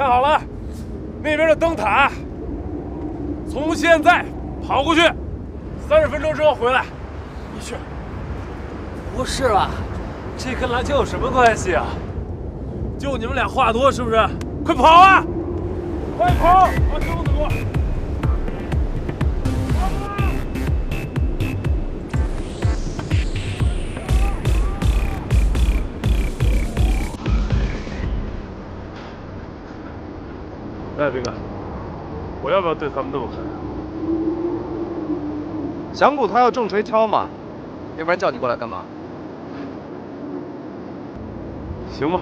看好了，那边的灯塔，从现在跑过去，30分钟之后回来。你去。不是吧？这跟篮球有什么关系啊？就你们俩话多是不是？快跑啊！快跑！把绳子给我。哎，兵哥，我要不要对他们那么狠？响鼓他要正锤敲嘛，要不然叫你过来干嘛？行吧。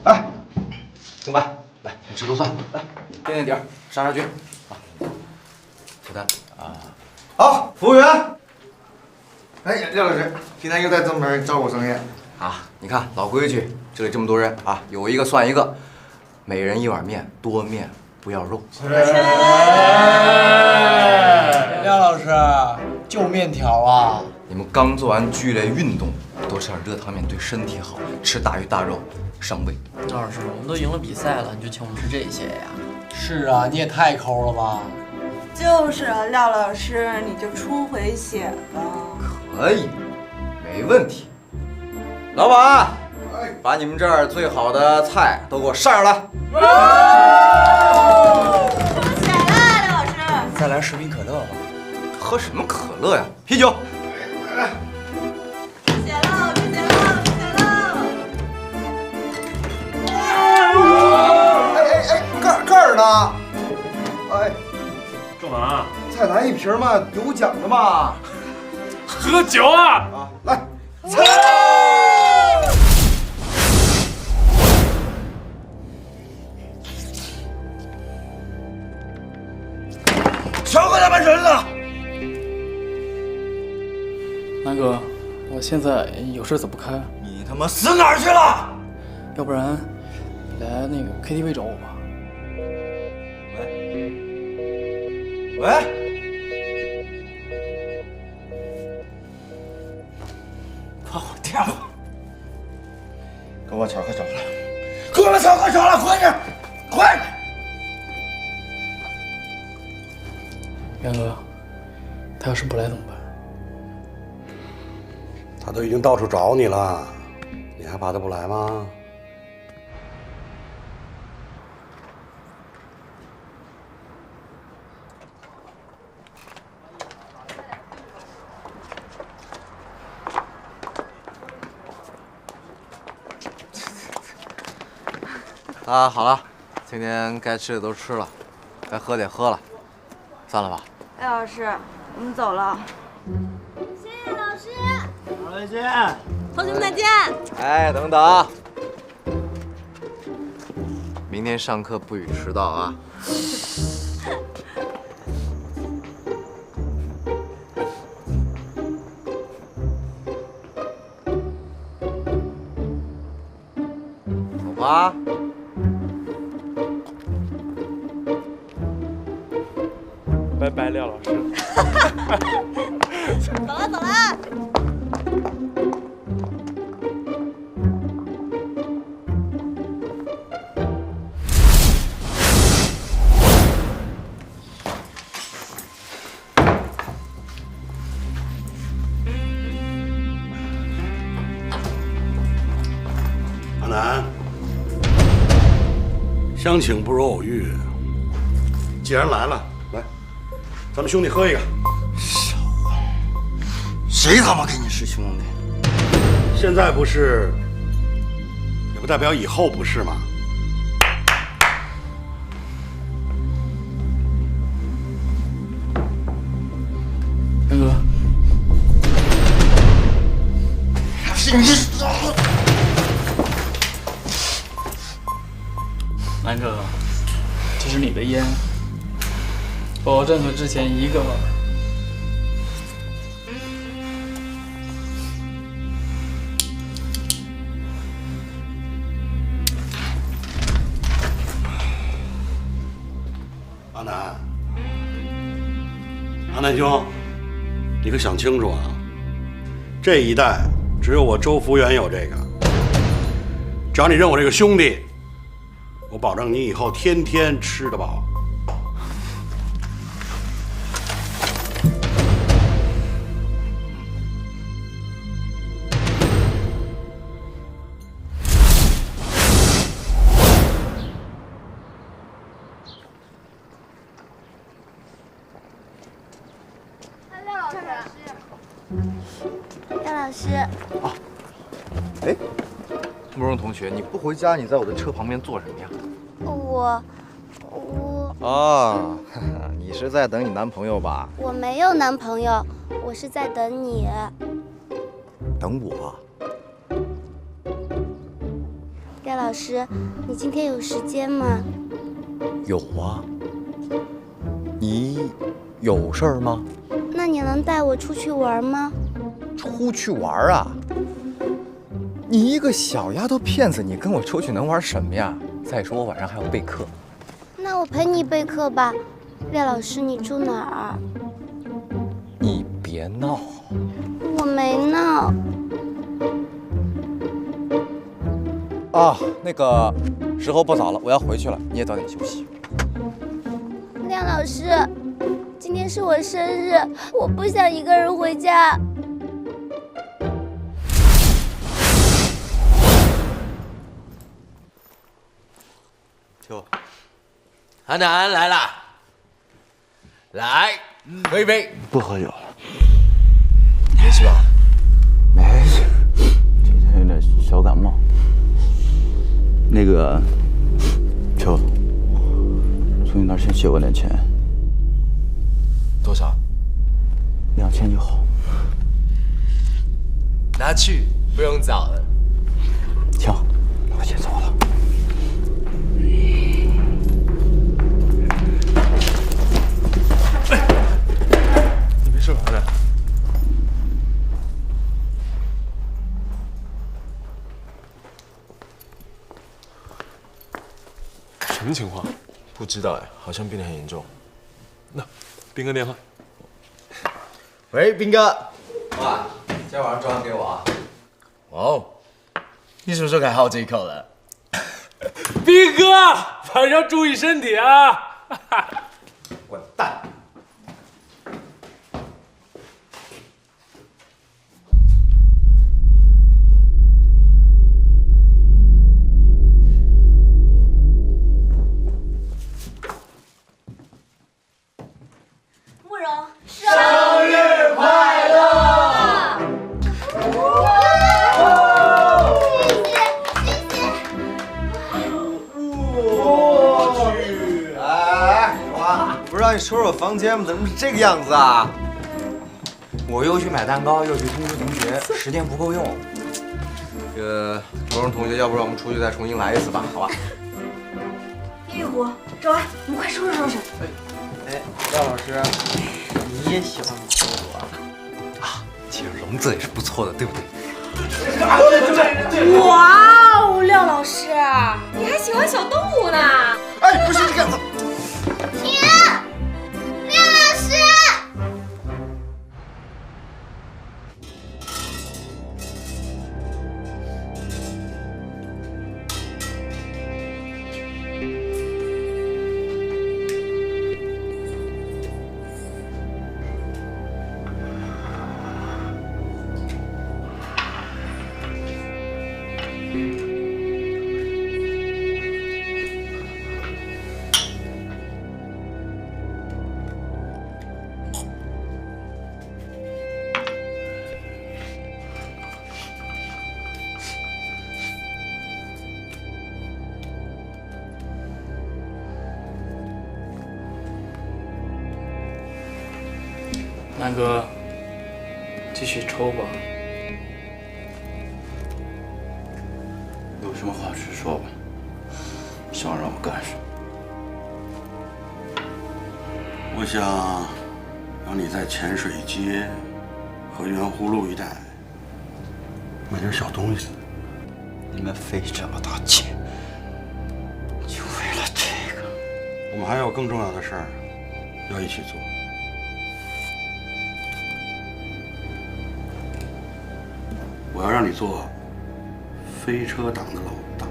哎，行吧，来，你吃顿饭，来，垫垫底儿，杀杀菌，啊，负担啊。好，服务员。哎，廖老师，今天又在这门招我生意。啊，你看老规矩，这里这么多人啊，有一个算一个，每人一碗面，多面不要肉。廖老师，就面条啊？你们刚做完剧烈运动，多吃点热汤面对身体好，吃大鱼大肉伤胃。廖老师，我们都赢了比赛了，你就请我们吃这些呀？是啊，你也太抠了吧！就是啊，廖老师，你就出回血吧。可以，没问题。老板，把你们这儿最好的菜都给我上上来。出血了，廖老师。再来10瓶可乐吧。喝什么可乐呀？啤酒。出血了，出血了，出血了！盖儿呢？哎，干嘛？再来一瓶嘛，有奖的嘛。喝酒啊！啊，来。全给他们人了。南哥，我现在有事走不开，你他妈死哪儿去了？要不然你来那个 KTV 找我吧。喂，把我电话，给我巧克找来，给我巧克找来，快点，快！元哥，他要是不来怎么办？他都已经到处找你了，你还怕他不来吗？啊，好了，今天该吃的都吃了，该喝的也喝了，散了吧。廖老师，我们走了。谢谢老师。好，再见。同学们再见。哎，等等，明天上课不许迟到啊。走吧。拜拜，廖老师。走了走了。阿南，相请不如偶遇，既然来了，来，咱们兄弟喝一个。谁他妈跟你是兄弟？现在不是，也不代表以后不是吗？南哥，南哥，这是你的烟，保证和之前一个味儿。阿南兄，你可想清楚啊！这一代只有我周福元有这个，只要你认我这个兄弟，我保证你以后天天吃得饱。廖老师，哎，慕容同学，你不回家，你在我的车旁边做什么呀？啊，你是在等你男朋友吧？我没有男朋友，我是在等你。等我？廖老师，你今天有时间吗？有啊。你有事儿吗？那你能带我出去玩吗？出去玩啊？你一个小丫头片子，你跟我出去能玩什么呀？再说我晚上还要备课。那我陪你备课吧。廖老师，你住哪儿？你别闹。我没闹。啊，那个时候不早了，我要回去了，你也早点休息。廖老师，今天是我生日，我不想一个人回家。秋，阿南来了，来喝一杯。不喝酒了，没事吧？没事，今天有点小感冒。那个，秋，从你那儿先借我点钱。多少？2000就好。拿去，不用找了。行，那我先走了。你没事吧，阿南？什么情况？不知道哎，好像变得很严重。那，斌哥电话。喂，斌哥。哇，今天晚上专门给我啊。哦，你什么时候改好这一口了？斌哥，晚上注意身体啊！滚蛋！收拾房间吗？怎么是这个样子啊？我又去买蛋糕，又去通知同学，时间不够用。这个罗荣同学，要不然我们出去再重新来一次吧？好吧？玉虎、周安，你们快收拾收拾。哎，廖老师，你也喜欢毛豆啊？啊，其实笼子也是不错的，对不对？哇哦，廖老师，你还喜欢小动物呢？哎，不是这个。停！廖老师。南哥，继续抽吧。有什么话直说吧，想让我干什么？我想让你在浅水街和圆湖路一带买点小东西。你们费这么大劲，就为了这个？我们还有更重要的事儿要一起做。我要让你做飞车党的老大。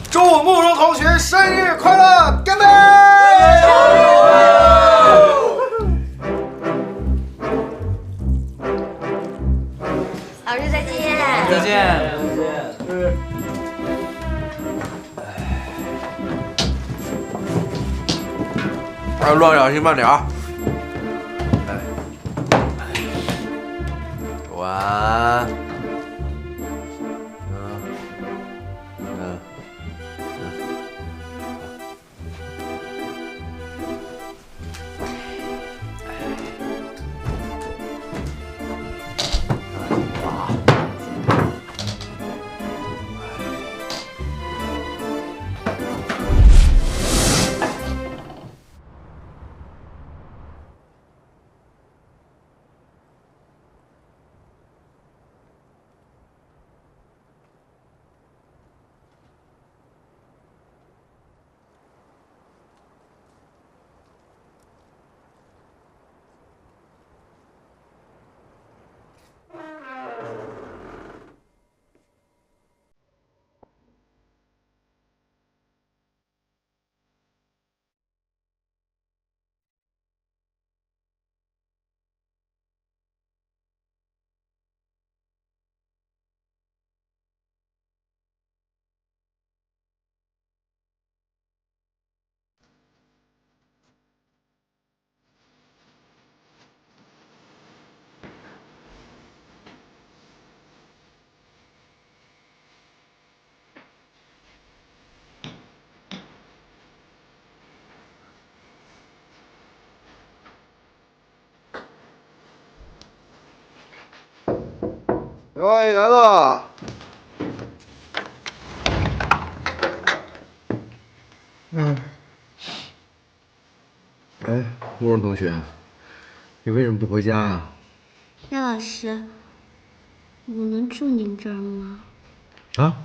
祝慕容同学生日快乐！干杯！老师再见。再见。哎，路上小心，慢点啊！晚安。刘阿姨来了。哎，慕容同学，你为什么不回家啊？廖老师，我能住您这儿吗？啊？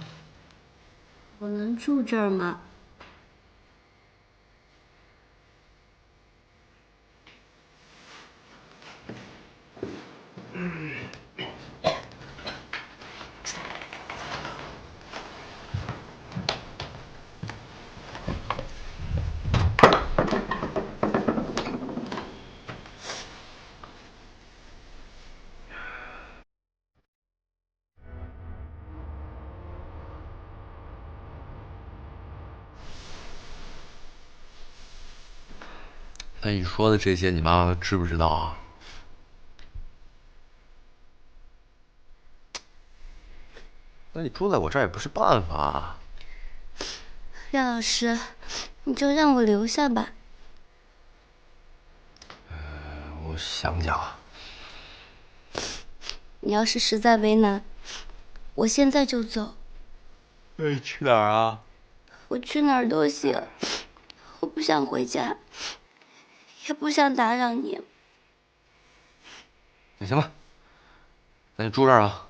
我能住这儿吗？那你说的这些，你妈妈知不知道啊？那你住在我这儿也不是办法啊。廖老师，你就让我留下吧。我想想啊。你要是实在为难，我现在就走。那你去哪儿啊？我去哪儿都行，我不想回家，也不想打扰你。那行吧，那就住这儿啊。